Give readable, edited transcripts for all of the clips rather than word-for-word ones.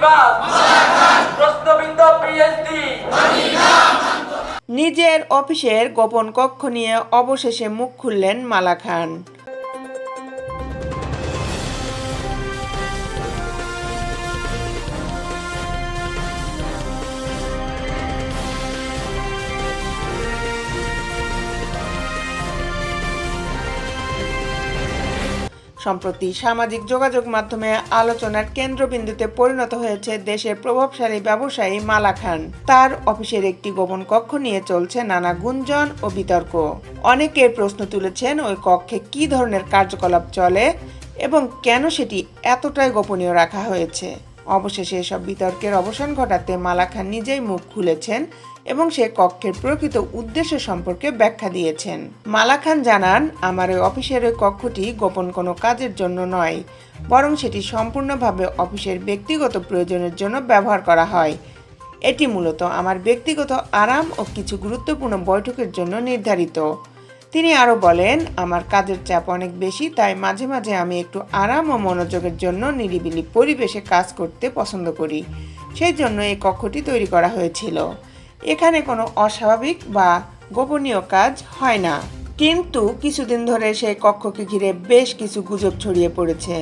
ফ্যাসিবাদ প্রশ্নবিদ্ধ পিএইচডি। নিজের অফিসের গোপন কক্ষ নিয়ে অবশেষে মুখ খুললেন মালা খান। সম্প্রতি সামাজিক যোগাযোগ মাধ্যমে আলোচনার কেন্দ্রবিন্দুতে পরিণত হয়েছে দেশের প্রভাবশালী ব্যবসায়ী মালা খান। তার অফিসের একটি গোপন কক্ষ নিয়ে চলছে নানা গুঞ্জন ও বিতর্ক। অনেকের প্রশ্ন তুলেছেন ওই কক্ষে কী ধরনের কার্যকলাপ চলে এবং কেন সেটি এতটাই গোপনীয় রাখা হয়েছে। অবশেষে এসব বিতর্কের অবসান ঘটাতে মালা খান নিজেই মুখ খুলেছেন এবং সে কক্ষের প্রকৃত উদ্দেশ্য সম্পর্কে ব্যাখ্যা দিয়েছেন। মালা খান জানান, আমার ওই অফিসের ওই কক্ষটি গোপন কোনো কাজের জন্য নয়, বরং সেটি সম্পূর্ণভাবে অফিসের ব্যক্তিগত প্রয়োজনের জন্য ব্যবহার করা হয়। এটি মূলত আমার ব্যক্তিগত আরাম ও কিছু গুরুত্বপূর্ণ বৈঠকের জন্য নির্ধারিত। তিনি আরও বলেন, আমার কাজের চাপ অনেক বেশি, তাই মাঝে মাঝে আমি একটু আরাম ও মনোযোগের জন্য নিরিবিলি পরিবেশে কাজ করতে পছন্দ করি। সেই জন্য এই কক্ষটি তৈরি করা হয়েছিল। এখানে কোনো অস্বাভাবিক বা গোপনীয় কাজ হয় না। কিন্তু কিছুদিন ধরে সেই কক্ষকে ঘিরে বেশ কিছু গুজব ছড়িয়ে পড়েছে,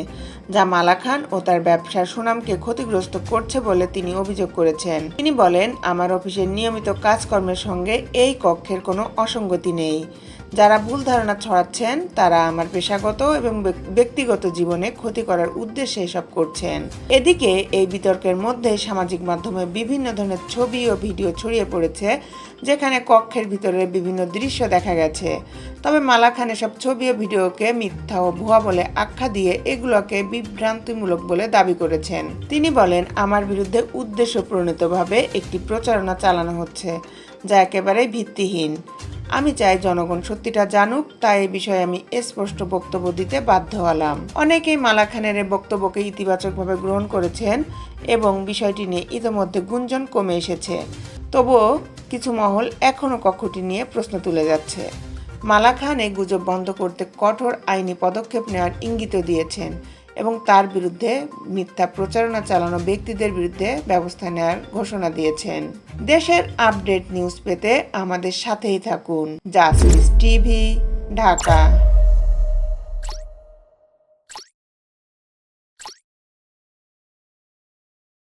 যা মালা খান ও তার ব্যবসার সুনামকে ক্ষতিগ্রস্ত করছে বলে তিনি অভিযোগ করেছেন। তিনি বলেন, আমার অফিসের নিয়মিত কাজকর্মের সঙ্গে এই কক্ষের কোনো অসঙ্গতি নেই। যারা ভুল ধারণা ছড়াচ্ছেন তারা আমার পেশাগত এবং ব্যক্তিগত জীবনে ক্ষতি করার উদ্দেশ্যে এসব করছেন। এদিকে এই বিতর্কের মধ্যে সামাজিক মাধ্যমে বিভিন্ন ধরনের ছবি ও ভিডিও ছড়িয়ে পড়েছে, যেখানে কক্ষের ভিতরের বিভিন্ন দৃশ্য দেখা গেছে। তবে মালা খান এসব ছবি ও ভিডিওকে মিথ্যা ও ভুয়া বলে আখ্যা দিয়ে এগুলোকে বিভ্রান্তিমূলক বলে দাবি করেছেন। তিনি বলেন, আমার বিরুদ্ধে উদ্দেশ্য প্রণীতভাবে একটি প্রচারণা চালানো হচ্ছে, যা একেবারেই ভিত্তিহীন। আমি চাই জনগণ সত্যিটা জানুক, তাই এই বিষয়ে আমি স্পষ্ট বক্তব্য দিতে বাধ্য হলাম। অনেকেই মালা খানের এই বক্তব্যকে ইতিবাচকভাবে গ্রহণ করেছেন এবং বিষয়টি নিয়ে ইতিমধ্যে গুঞ্জন কমে এসেছে। তবুও কিছু মহল এখনও কক্ষটি নিয়ে প্রশ্ন তুলে যাচ্ছে। মালা খান এই গুজব বন্ধ করতে কঠোর আইনি পদক্ষেপ নেওয়ার ইঙ্গিত দিয়েছেন এবং তার বিরুদ্ধে মিথ্যা প্রচারণা চালানো ব্যক্তিদের বিরুদ্ধে ব্যবস্থা নেওয়ার ঘোষণা দিয়েছেন। দেশের আপডেট নিউজ পেতে আমাদের সাথেই থাকুন। Justice TV, Dhaka.